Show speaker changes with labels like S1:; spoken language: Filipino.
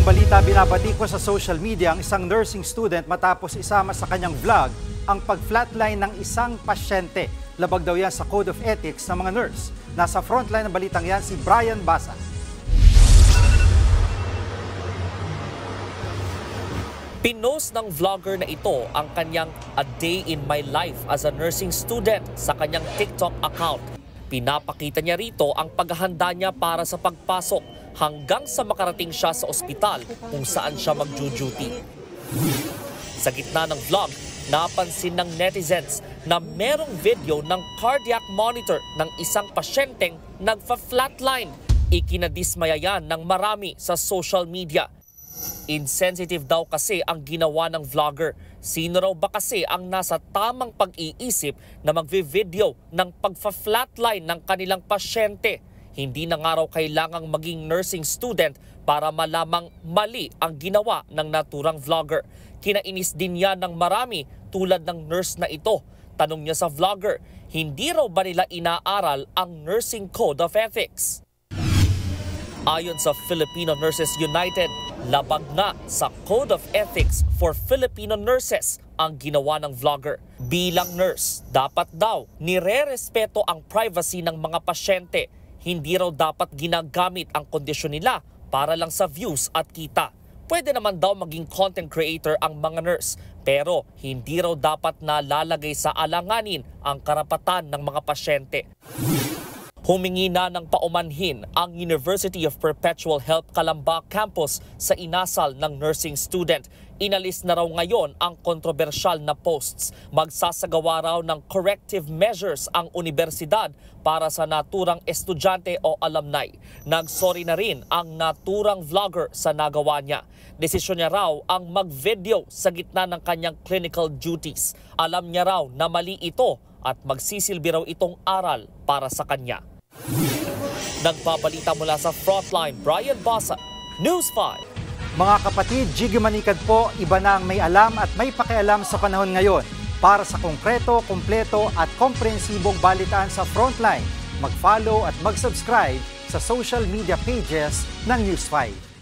S1: balita, binabati ko sa social media ang isang nursing student matapos isama sa kanyang vlog ang pag-flatline ng isang pasyente. Labag daw yan sa Code of Ethics ng mga nurse. Nasa frontline ng balitang yan si Brian Basa.
S2: Pinost ng vlogger na ito ang kanyang A Day in My Life as a Nursing Student sa kanyang TikTok account. Pinapakita niya rito ang paghahanda niya para sa pagpasok hanggang sa makarating siya sa ospital kung saan siya mag-duty. Sa gitna ng vlog, napansin ng netizens na merong video ng cardiac monitor ng isang pasyenteng nagfa-flatline. Ikinadismaya yan ng marami sa social media. Insensitive daw kasi ang ginawa ng vlogger. Sino raw ba kasi ang nasa tamang pag-iisip na magvi-video ng pagfa-flatline ng kanilang pasyente? Hindi na nga raw kailangang maging nursing student para malamang mali ang ginawa ng naturang vlogger. Kinainis din yan ng marami tulad ng nurse na ito. Tanong niya sa vlogger, hindi raw ba nila inaaral ang Nursing Code of Ethics? Ayon sa Filipino Nurses United, labag nga sa Code of Ethics for Filipino Nurses ang ginawa ng vlogger. Bilang nurse, dapat daw nire-respeto ang privacy ng mga pasyente. Hindi raw dapat ginagamit ang kondisyon nila para lang sa views at kita. Pwede naman daw maging content creator ang mga nurse, pero hindi raw dapat nalalagay sa alanganin ang karapatan ng mga pasyente. Humingi na ng paumanhin ang University of Perpetual Help Calamba campus sa inasal ng nursing student. Inalis na raw ngayon ang kontrobersyal na posts. Magsasagawa raw ng corrective measures ang universidad para sa naturang estudyante o alumni. Nagsorry na rin ang naturang vlogger sa nagawa niya. Desisyon niya raw ang mag-video sa gitna ng kanyang clinical duties. Alam niya raw na mali ito at magsisilbi raw itong aral para sa kanya. Nagbabalita mula sa Frontline, Brian Basa, News 5.
S1: Mga kapatid, Jiggy Manikad po, iba na ang may alam at may pakialam sa panahon ngayon. Para sa konkreto, kumpleto at komprehensibong balitaan sa Frontline, mag-follow at mag-subscribe sa social media pages ng News 5.